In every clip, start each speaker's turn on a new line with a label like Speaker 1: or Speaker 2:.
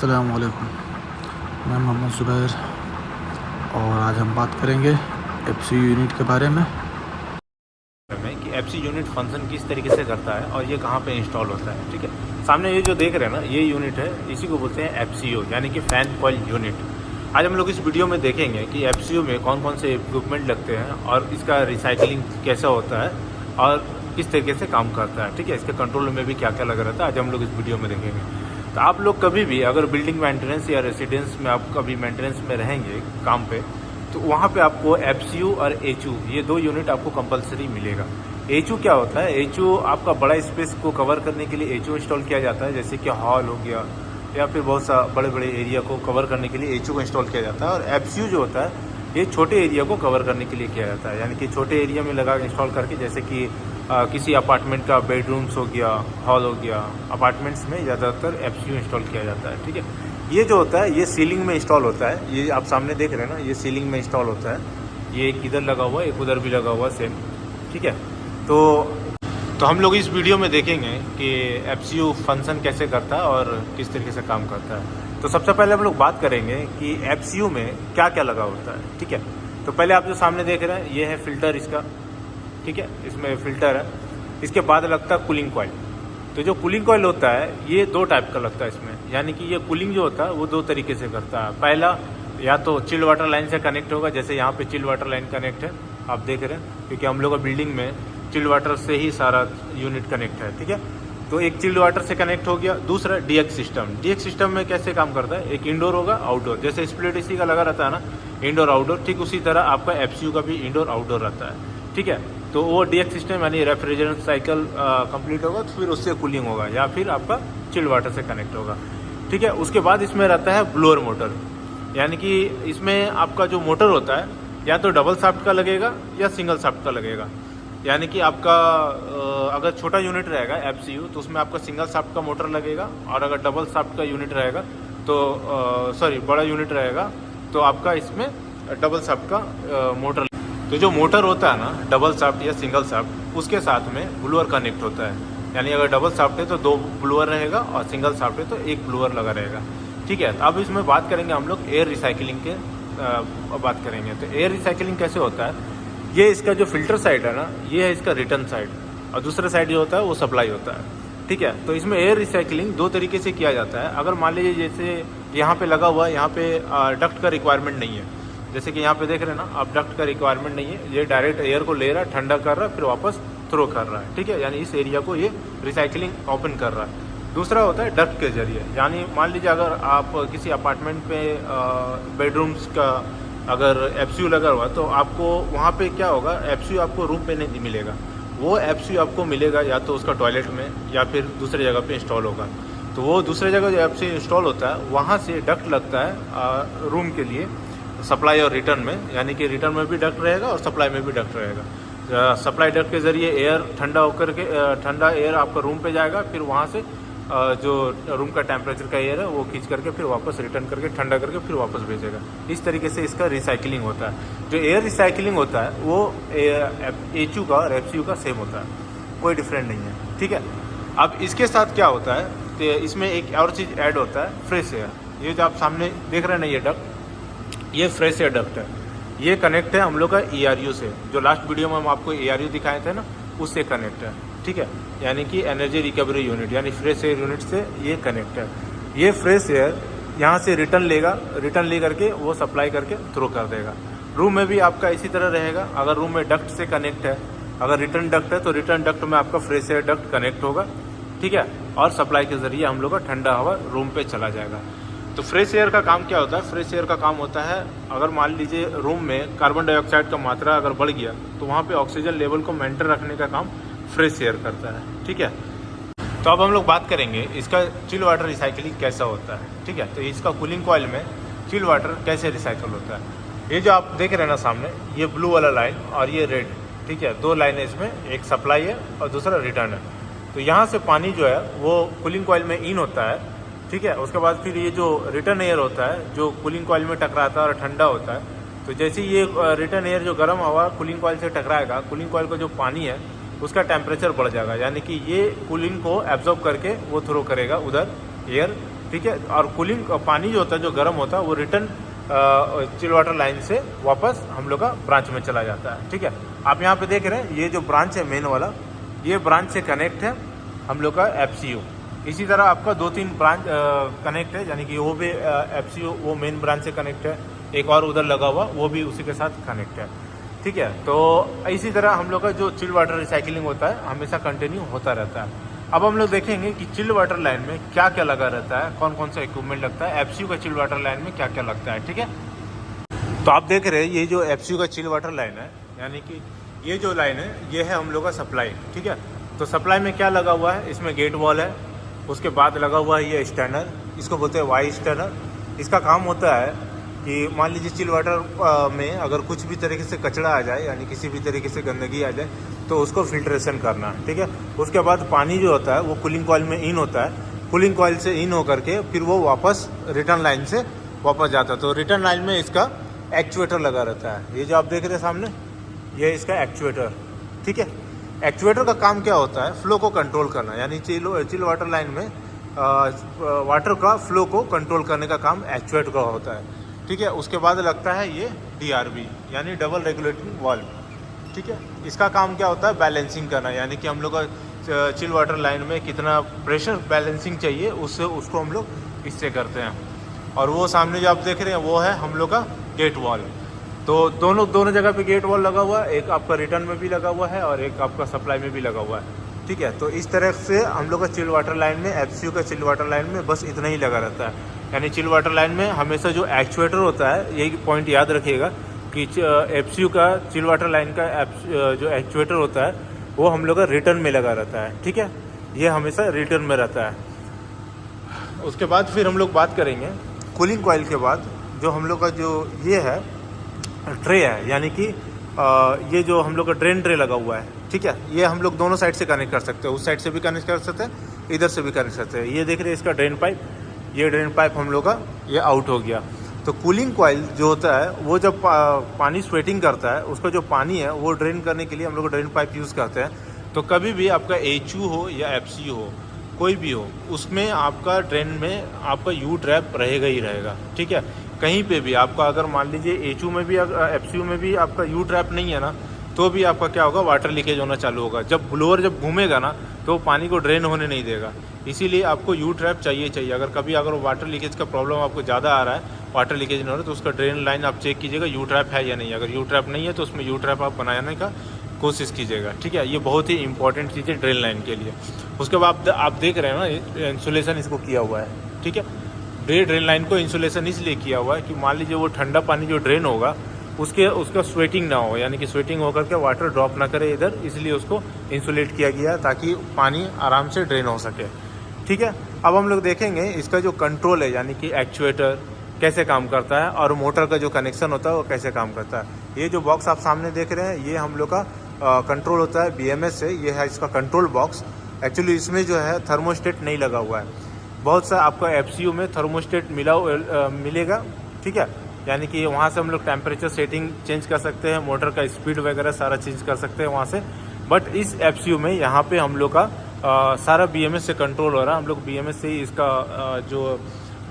Speaker 1: अस्सलाम वालेकुम। मैं मोहम्मद ज़ुबैर और आज हम बात करेंगे एफसी यूनिट के बारे में
Speaker 2: कि एफसी यूनिट फंक्शन किस तरीके से करता है और ये कहाँ पे इंस्टॉल होता है। ठीक है, सामने ये जो देख रहे हैं ना, ये यूनिट है, इसी को बोलते हैं एफसीओ यानी कि फैन कॉइल यूनिट। आज हम लोग इस वीडियो में देखेंगे कि एफसीओ में कौन कौन से इक्विपमेंट लगते हैं और इसका रिसाइकलिंग कैसा होता है और किस तरीके से काम करता है। ठीक है, इसके कंट्रोल में भी क्या क्या लगा रहता है, आज हम लोग इस वीडियो में देखेंगे। तो आप लोग कभी भी अगर बिल्डिंग मेंटेनेंस या रेसिडेंस में आप कभी मेंटेनेंस में रहेंगे काम पे, तो वहाँ पे आपको एफसीयू और एचयू ये दो यूनिट आपको कंपलसरी मिलेगा। एचयू क्या होता है? एचयू आपका बड़ा स्पेस को कवर करने के लिए एचयू इंस्टॉल किया जाता है, जैसे कि हॉल हो गया या फिर बहुत सा बड़े बड़े एरिया को कवर करने के लिए एचयू को इंस्टॉल किया जाता है। और एफसीयू जो होता है ये छोटे एरिया को कवर करने के लिए किया जाता है, यानी कि छोटे एरिया में लगा इंस्टॉल करके, जैसे कि किसी अपार्टमेंट का बेडरूम्स हो गया, हॉल हो गया, अपार्टमेंट्स में ज़्यादातर एफसीयू इंस्टॉल किया जाता है। ठीक है, ये जो होता है ये सीलिंग में इंस्टॉल होता है। ये आप सामने देख रहे हैं ना, ये सीलिंग में इंस्टॉल होता है। ये एक इधर लगा हुआ है, एक उधर भी लगा हुआ है, सेम। ठीक है, तो हम लोग इस वीडियो में देखेंगे कि एफसीयू फंक्शन कैसे करता है और किस तरीके से काम करता है। तो सबसे पहले हम लोग बात करेंगे कि एफसीयू में क्या क्या लगा होता है। ठीक है, तो पहले आप जो सामने देख रहे हैं ये है फिल्टर इसका। ठीक है, इसमें फिल्टर है। इसके बाद लगता है कूलिंग कॉइल। तो जो कूलिंग कॉइल होता है ये दो टाइप का लगता है इसमें, यानी कि ये कूलिंग जो होता है वो दो तरीके से करता है। पहला, या तो चिल्ड वाटर लाइन से कनेक्ट होगा, जैसे यहाँ पे चिल्ड वाटर लाइन कनेक्ट है, आप देख रहे हैं, क्योंकि हम लोग का बिल्डिंग में चिल्ड वाटर से ही सारा यूनिट कनेक्ट है। ठीक है, तो एक चिल्ड वाटर से कनेक्ट हो गया। दूसरा डीएक्स सिस्टम। डीएक्स सिस्टम में कैसे काम करता है? एक इंडोर होगा, आउटडोर, जैसे स्प्लिट एसी का लगा रहता है ना, इंडोर आउटडोर, ठीक उसी तरह आपका एफसीयू का भी इंडोर आउटडोर रहता है। ठीक है, तो वो डीएक्स सिस्टम यानी रेफ्रिजरेशन साइकिल कंप्लीट होगा, तो फिर उससे कूलिंग होगा या फिर आपका चिल्ड वाटर से कनेक्ट होगा। ठीक है, उसके बाद इसमें रहता है ब्लोअर मोटर, यानी कि इसमें आपका जो मोटर होता है या तो डबल शाफ्ट का लगेगा या सिंगल शाफ्ट का लगेगा। यानी कि आपका अगर छोटा यूनिट रहेगा एफसीयू तो उसमें आपका सिंगल शाफ्ट का मोटर लगेगा, और अगर डबल शाफ्ट का यूनिट रहेगा तो बड़ा यूनिट रहेगा तो आपका इसमें डबल शाफ्ट का मोटर। तो जो मोटर होता है ना, डबल शाफ्ट या सिंगल शाफ्ट, उसके साथ में ब्लोअर कनेक्ट होता है। यानी अगर डबल शाफ्ट है तो दो ब्लोअर रहेगा और सिंगल शाफ्ट है तो एक ब्लोअर लगा रहेगा। ठीक है, तो अब इसमें बात करेंगे हम लोग एयर रिसाइकलिंग के बात करेंगे। तो एयर रिसाइकलिंग कैसे होता है? ये इसका जो फिल्टर साइड है ना, ये है इसका रिटर्न साइड, और दूसरा साइड जो होता है वो सप्लाई होता है। ठीक है, तो इसमें एयर रिसाइकलिंग दो तरीके से किया जाता है। अगर मान लीजिए जैसे यहाँ पे लगा हुआ है, यहाँ पे डक्ट का रिक्वायरमेंट नहीं है, जैसे कि यहाँ पे देख रहे हैं ना आप, डक्ट का रिक्वायरमेंट नहीं है, ये डायरेक्ट एयर को ले रहा है, ठंडा कर रहा है, फिर वापस थ्रो कर रहा है। ठीक है, यानी इस एरिया को ये रिसाइकलिंग ओपन कर रहा है। दूसरा होता है डक्ट के जरिए, यानी मान लीजिए अगर आप किसी अपार्टमेंट पे बेडरूम्स का अगर एफसीयू लगा हुआ तो आपको वहाँ पे क्या होगा, एफसीयू आपको रूम पे नहीं मिलेगा, वो एफसीयू आपको मिलेगा या तो उसका टॉयलेट में या फिर दूसरी जगह पे इंस्टॉल होगा। तो वो दूसरी जगह जो एफसीयू इंस्टॉल होता है वहाँ से डक्ट लगता है रूम के लिए, सप्लाई और रिटर्न में, यानी कि रिटर्न में भी डक्ट रहेगा और सप्लाई में भी डक्ट रहेगा। सप्लाई डक्ट के जरिए एयर ठंडा होकर के ठंडा एयर आपका रूम पे जाएगा, फिर वहाँ से जो रूम का टेम्परेचर का एयर है वो खींच करके फिर वापस रिटर्न करके ठंडा करके फिर वापस भेजेगा। इस तरीके से इसका रिसाइकलिंग होता है। जो एयर रिसाइकलिंग होता है वो एचयू का और एफसीयू का सेम होता है, कोई डिफरेंट नहीं है। ठीक है, अब इसके साथ क्या होता है कि इसमें एक और चीज़ ऐड होता है, फ्रेश एयर। ये जो आप सामने देख रहे हैं ना, ये डक्ट, ये फ्रेश एयर डक्ट है। ये कनेक्ट है हम लोग का ईआरयू से, जो लास्ट वीडियो में हम आपको ईआरयू दिखाए थे ना, उससे कनेक्ट है। ठीक है, यानी कि एनर्जी रिकवरी यूनिट यानी फ्रेश एयर यूनिट से ये कनेक्ट है। ये फ्रेश एयर यहाँ से रिटर्न लेगा, रिटर्न ले करके वो सप्लाई करके थ्रो कर देगा। रूम में भी आपका इसी तरह रहेगा। अगर रूम में डक्ट से कनेक्ट है, अगर रिटर्न डक्ट है तो रिटर्न डक्ट में आपका फ्रेश एयर डक्ट कनेक्ट होगा। ठीक है, और सप्लाई के जरिए हम लोग का ठंडा हवा रूम पे चला जाएगा। तो फ्रेश एयर का काम क्या होता है? फ्रेश एयर का काम होता है, अगर मान लीजिए रूम में कार्बन डाइऑक्साइड का मात्रा अगर बढ़ गया तो वहाँ पे ऑक्सीजन लेवल को मेंटेन रखने का काम फ्रेश एयर करता है। ठीक है, तो अब हम लोग बात करेंगे इसका चिल वाटर रिसाइकलिंग कैसा होता है। ठीक है, तो इसका कूलिंग कॉइल में चिल वाटर कैसे रिसाइकल होता है। ये जो आप देख रहे हैं ना सामने, ये ब्लू वाला लाइन और ये रेड, ठीक है, दो लाइन है इसमें, एक सप्लाई है और दूसरा रिटर्न है। तो यहाँ से पानी जो है वो कूलिंग कॉइल में इन होता है। ठीक है, उसके बाद फिर ये जो रिटर्न एयर होता है जो कूलिंग कॉइल में टकराता है और ठंडा होता है, तो जैसे ये रिटर्न एयर जो गर्म हवा कूलिंग कॉइल से टकराएगा, कूलिंग कॉइल का जो पानी है उसका टेम्परेचर बढ़ जाएगा, यानी कि ये कूलिंग को एब्जॉर्ब करके वो थ्रो करेगा उधर एयर ठीक है। और कूलिंग पानी जो होता है, जो गर्म होता है, वो रिटर्न चिल वाटर लाइन से वापस हम लोग का ब्रांच में चला जाता है, ठीक है। आप यहाँ पे देख रहे हैं ये जो ब्रांच है मेन वाला, ये ब्रांच से कनेक्ट है हम लोग का FCU। इसी तरह आपका 2-3 ब्रांच कनेक्ट है, यानी कि वो भी FCU वो मेन ब्रांच से कनेक्ट है, एक और उधर लगा हुआ वो भी उसी के साथ कनेक्ट है, ठीक है। तो इसी तरह हम लोग का जो चिल वाटर रिसाइकलिंग होता है हमेशा कंटिन्यू होता रहता है। अब हम लोग देखेंगे कि चिल वाटर लाइन में क्या क्या लगा रहता है, कौन कौन सा इक्विपमेंट लगता है, FCU का चिल वाटर लाइन में क्या क्या लगता है, ठीक है। तो आप देख रहे हैं ये जो FCU का चिल वाटर लाइन है, यानी कि ये जो लाइन है ये है हम लोग का सप्लाई, ठीक है। तो सप्लाई में क्या लगा हुआ है, इसमें गेट वॉल है, उसके बाद लगा हुआ है ये स्टैनर, इसको बोलते हैं वाई स्टैनर। इसका काम होता है कि मान लीजिए चिल वाटर में अगर कुछ भी तरीके से कचरा आ जाए, यानी किसी भी तरीके से गंदगी आ जाए, तो उसको फिल्ट्रेशन करना, ठीक है। उसके बाद पानी जो होता है वो कूलिंग कॉइल में इन होता है, कूलिंग कॉइल से इन होकर के फिर वो वापस रिटर्न लाइन से वापस जाता है। तो रिटर्न लाइन में इसका एक्चुएटर लगा रहता है, ये जो आप देख रहे हैं सामने, ये इसका एक्चुएटर, ठीक है। एक्चुएटर का काम क्या होता है, फ्लो को कंट्रोल करना, यानी चिल वाटर लाइन में वाटर का फ्लो को कंट्रोल करने का काम एक्चुएटर का होता है, ठीक है। उसके बाद लगता है ये DRV, यानी डबल रेगुलेटिंग वाल्व, ठीक है। इसका काम क्या होता है, बैलेंसिंग करना, यानी कि हम लोग का चिल वाटर लाइन में कितना प्रेशर बैलेंसिंग चाहिए उसको हम लोग इससे करते हैं। और वो सामने जो आप देख रहे हैं वो है हम लोग का गेट वॉल। तो दोनों जगह पे गेट वॉल लगा हुआ है, एक आपका रिटर्न में भी लगा हुआ है और एक आपका सप्लाई में भी लगा हुआ है, ठीक है। तो इस तरह से हम लोग का चिल वाटर लाइन में, FCU का चिल वाटर लाइन में बस इतना ही लगा रहता है। यानी चिल वाटर लाइन में हमेशा जो एक्चुएटर होता है, यही पॉइंट याद रखिएगा कि FCU का चिल वाटर लाइन का जो एक्चुएटर होता है वो हम लोग का रिटर्न में लगा रहता है, ठीक है। ये हमेशा रिटर्न में रहता है। उसके बाद फिर हम लोग बात करेंगे कूलिंग कॉइल के बाद, जो हम लोग का जो ये है ट्रे है, यानी कि ये जो हम लोग का ड्रेन ट्रे लगा हुआ है, ठीक है। ये हम लोग दोनों साइड से कनेक्ट कर सकते हैं, उस साइड से भी कनेक्ट कर सकते हैं, इधर से भी कनेक्ट कर सकते हैं। ये देख रहे हैं इसका ड्रेन पाइप, ये ड्रेन पाइप हम लोग का ये आउट हो गया। तो कूलिंग कॉइल जो होता है वो जब पानी स्वेटिंग करता है, उसका जो पानी है वो ड्रेन करने के लिए हम लोग ड्रेन पाइप यूज़ करते हैं। तो कभी भी आपका HU हो या FCU हो, कोई भी हो, उसमें आपका ड्रेन में आपका यू ट्रैप रहेगा ही रहेगा, ठीक है। कहीं पे भी आपका अगर मान लीजिए HU में भी FCU में भी आपका यू ट्रैप नहीं है ना, तो भी आपका क्या होगा, वाटर लीकेज होना चालू होगा। जब ब्लोअर जब घूमेगा ना तो वो पानी को ड्रेन होने नहीं देगा, इसीलिए आपको यू ट्रैप चाहिए। अगर वाटर लीकेज का प्रॉब्लम आपको ज़्यादा आ रहा है, वाटर लीकेज नहीं हो रहा, तो उसका ड्रेन लाइन आप चेक कीजिएगा यू ट्रैप है या नहीं। अगर यू ट्रैप नहीं है तो उसमें यू ट्रैप आप बनाने का कोशिश कीजिएगा, ठीक है। ये बहुत ही इंपॉर्टेंट चीज़ है ड्रेन लाइन के लिए। उसके बाद आप देख रहे हैं ना, इंसुलेशन इसको किया हुआ है, ठीक है। ड्रेन लाइन को इंसुलेशन इसलिए किया हुआ है कि मान लीजिए वो ठंडा पानी जो ड्रेन होगा उसका स्वेटिंग ना हो, यानी कि स्वेटिंग होकर के वाटर ड्रॉप ना करे इधर, इसलिए उसको इंसुलेट किया गया ताकि पानी आराम से ड्रेन हो सके, ठीक है। अब हम लोग देखेंगे इसका जो कंट्रोल है, यानी कि एक्चुएटर कैसे काम करता है और मोटर का जो कनेक्शन होता है वो कैसे काम करता है। ये जो बॉक्स आप सामने देख रहे हैं ये हम लोग का कंट्रोल होता है BMS से। ये है इसका कंट्रोल बॉक्स। एक्चुअली इसमें जो है थर्मोस्टेट नहीं लगा हुआ है। बहुत सा आपका FCU में थर्मोस्टेट मिलेगा, ठीक है। यानी कि वहाँ से हम लोग टेम्परेचर सेटिंग चेंज कर सकते हैं, मोटर का स्पीड वगैरह सारा चेंज कर सकते हैं वहाँ से। बट इस FCU में यहाँ पे हम लोग का सारा BMS से कंट्रोल हो रहा है। हम लोग BMS से ही इसका जो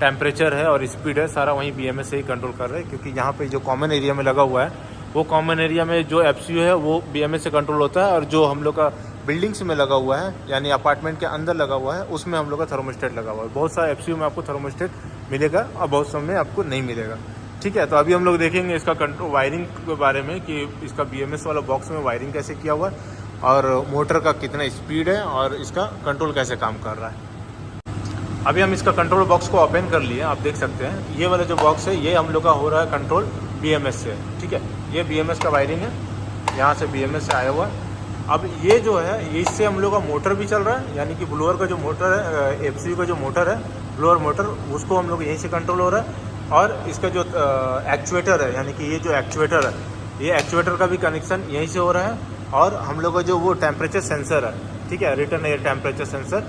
Speaker 2: टेम्परेचर है और स्पीड है सारा वहीं BMS से ही कंट्रोल कर रहे हैं, क्योंकि यहाँ पे जो कॉमन एरिया में लगा हुआ है वो कॉमन एरिया में जो FCU है वो BMS से कंट्रोल होता है, और जो हम लोग का बिल्डिंग्स में लगा हुआ है यानी अपार्टमेंट के अंदर लगा हुआ है उसमें हम लोग का थर्मोस्टेट लगा हुआ है। बहुत सारा FCU में आपको थर्मोस्टेट मिलेगा और बहुत समय में आपको नहीं मिलेगा, ठीक है। तो अभी हम लोग देखेंगे इसका कंट्रोल वायरिंग के बारे में कि इसका BMS वाला बॉक्स में वायरिंग कैसे किया हुआ है और मोटर का कितना स्पीड है और इसका कंट्रोल कैसे काम कर रहा है। अभी हम इसका कंट्रोल बॉक्स को ओपन कर लिए, आप देख सकते हैं ये वाला जो बॉक्स है ये हम लोग का हो रहा है कंट्रोल BMS से, ठीक है। ये BMS का वायरिंग है, यहाँ से BMS से आया हुआ है। अब ये जो है इससे हम लोग का मोटर भी चल रहा है, यानी कि ब्लोअर का जो मोटर है, FCU का जो मोटर है ब्लोअर मोटर, उसको हम लोग यहीं से कंट्रोल हो रहा है। और इसका जो एक्चुएटर है, यानी कि ये जो एक्चुएटर है ये एक्चुएटर का भी कनेक्शन यहीं से हो रहा है। और हम लोग का जो वो टेम्परेचर सेंसर है, ठीक है, रिटर्न एयर टेम्परेचर सेंसर,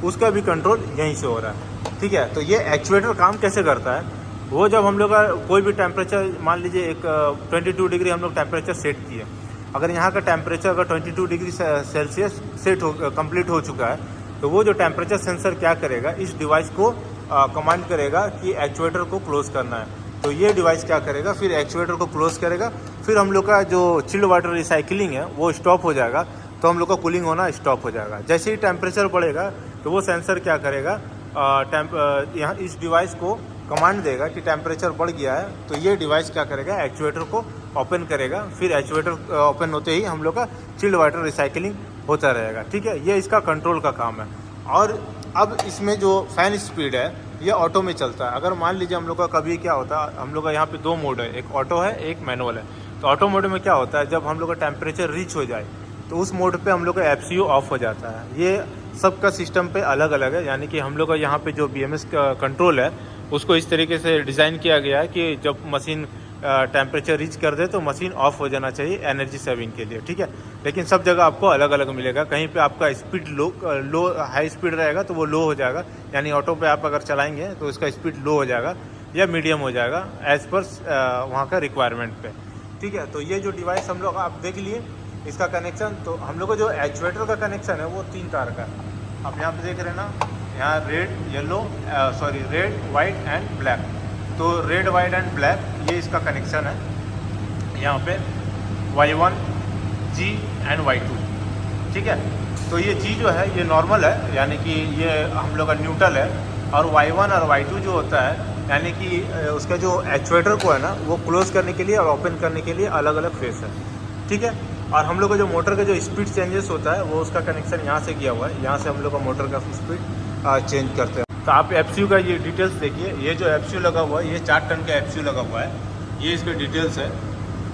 Speaker 2: उसका भी कंट्रोल यहीं से हो रहा है, ठीक है। तो ये एक्चुएटर काम कैसे करता है, वो जब हम लोग का कोई भी टेम्परेचर, मान लीजिए एक 22 डिग्री हम लोग टेम्परेचर सेट किए, अगर यहाँ का टेम्परेचर अगर 22 डिग्री सेल्सियस सेट हो कंप्लीट हो चुका है, तो वो जो टेम्परेचर सेंसर क्या करेगा, इस डिवाइस को कमांड करेगा कि एक्चुएटर को क्लोज करना है। तो ये डिवाइस क्या करेगा, फिर एक्चुएटर को क्लोज करेगा, फिर हम लोग का जो चिल्ड वाटर रिसाइकलिंग है वो स्टॉप हो जाएगा। तो हम लोग का कूलिंग होना स्टॉप हो जाएगा। जैसे ही टेम्परेचर बढ़ेगा तो वो सेंसर क्या करेगा, यहाँ इस डिवाइस को कमांड देगा कि टेम्परेचर बढ़ गया है। तो ये डिवाइस क्या करेगा, एक्चुएटर को ओपन करेगा। फिर एक्चुएटर ओपन होते ही हम लोग का चिल्ड वाटर रिसाइकलिंग होता रहेगा। ठीक है, ये इसका कंट्रोल का काम है। और अब इसमें जो फ़ैन स्पीड है ये ऑटो में चलता है। अगर मान लीजिए हम लोग का कभी क्या होता है, हम लोग का यहाँ पे 2 मोड है, एक ऑटो है एक मैनुअल है। तो ऑटो मोड में क्या होता है, जब हम लोग का टेम्परेचर रीच हो जाए तो उस मोड पे हम लोग का FCU ऑफ हो जाता है। ये सबका सिस्टम पे अलग अलग है, यानी कि हम लोग का यहाँ पे जो BMS का कंट्रोल है उसको इस तरीके से डिज़ाइन किया गया है कि जब मशीन टेम्परेचर रीच कर दे तो मशीन ऑफ हो जाना चाहिए एनर्जी सेविंग के लिए। ठीक है, लेकिन सब जगह आपको अलग अलग मिलेगा। कहीं पे आपका स्पीड लो हाई स्पीड रहेगा तो वो लो हो जाएगा, यानी ऑटो पे आप अगर चलाएंगे तो उसका स्पीड लो हो जाएगा या मीडियम हो जाएगा एज पर वहाँ का रिक्वायरमेंट पे। ठीक है, तो ये जो डिवाइस हम लोग आप देख लिए इसका कनेक्शन। तो हम लोग का जो एक्चुएटर का कनेक्शन है वो 3 तार का है। आप यहाँ पे देख रहे हैं ना, यहाँ रेड वाइट एंड ब्लैक। तो रेड वाइट एंड ब्लैक ये इसका कनेक्शन है। यहाँ पे Y1 G एंड Y2। ठीक है, तो ये G जो है ये नॉर्मल है, यानी कि ये हम लोग का न्यूट्रल है। और Y1 और Y2 जो होता है, यानी कि उसका जो एक्चुएटर को है ना वो क्लोज करने के लिए और ओपन करने के लिए अलग अलग फेस है। ठीक है, और हम लोग का जो मोटर का जो स्पीड चेंजेस होता है वो उसका कनेक्शन यहाँ से किया हुआ है। यहाँ से हम लोग का मोटर का स्पीड चेंज करते हैं। तो आप FCU का ये डिटेल्स देखिए। ये जो FCU लगा हुआ है ये 4 टन का FCU लगा हुआ है। ये इसके डिटेल्स है,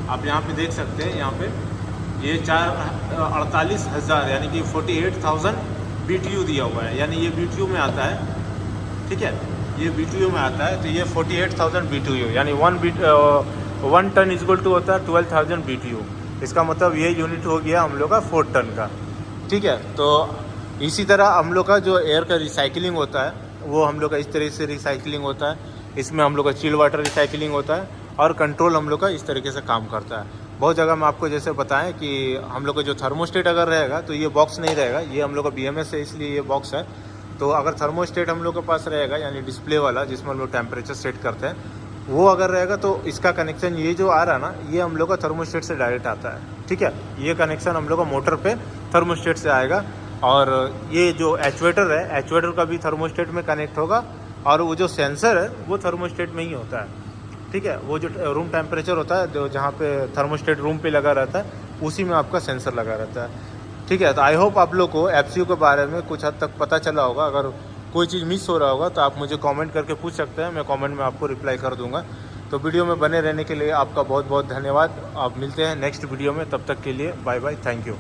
Speaker 2: आप यहाँ पे देख सकते हैं। यहाँ पे ये 48,000 यानी कि 48,000 BTU दिया हुआ है, यानी ये BTU में आता है। ठीक है, ये BTU में आता है। तो ये 48,000 BTU यानी 1 टन इक्वल टू होता है 12,000 BTU। इसका मतलब ये यूनिट हो गया हम लोग का 4 टन का। ठीक है, तो इसी तरह हम लोग का जो एयर का रिसाइकलिंग होता है वो हम लोग का इस तरह से रिसाइकलिंग होता है। इसमें हम लोग का चिल वाटर रिसाइकलिंग होता है और कंट्रोल हम लोग का इस तरीके से काम करता है। बहुत जगह में आपको जैसे बताएं कि हम लोग का जो थर्मोस्टेट अगर रहेगा तो ये बॉक्स नहीं रहेगा, ये हम लोग का BMS है इसलिए ये बॉक्स है। तो अगर थर्मोस्टेट हम लोग के पास रहेगा यानी डिस्प्ले वाला जिसमें हम लोग टेम्परेचर सेट करते हैं, वो अगर रहेगा तो इसका कनेक्शन ये जो आ रहा है ना ये हम लोग का थर्मोस्टेट से डायरेक्ट आता है। ठीक है, ये कनेक्शन हम लोग का मोटर पे थर्मोस्टेट से आएगा। और ये जो एक्चुएटर है, एक्चुएटर का भी थर्मोस्टेट में कनेक्ट होगा। और वो जो सेंसर है वो थर्मोस्टेट में ही होता है। ठीक है, वो जो रूम टेम्परेचर होता है जो जहाँ पे थर्मोस्टेट रूम पे लगा रहता है उसी में आपका सेंसर लगा रहता है। ठीक है, तो आई होप आप लोग को FCU के बारे में कुछ हद तक पता चला होगा। अगर कोई चीज़ मिस हो रहा होगा तो आप मुझे कमेंट करके पूछ सकते हैं, मैं कमेंट में आपको रिप्लाई कर दूंगा। तो वीडियो में बने रहने के लिए आपका बहुत बहुत धन्यवाद। आप मिलते हैं नेक्स्ट वीडियो में, तब तक के लिए बाय बाय, थैंक यू।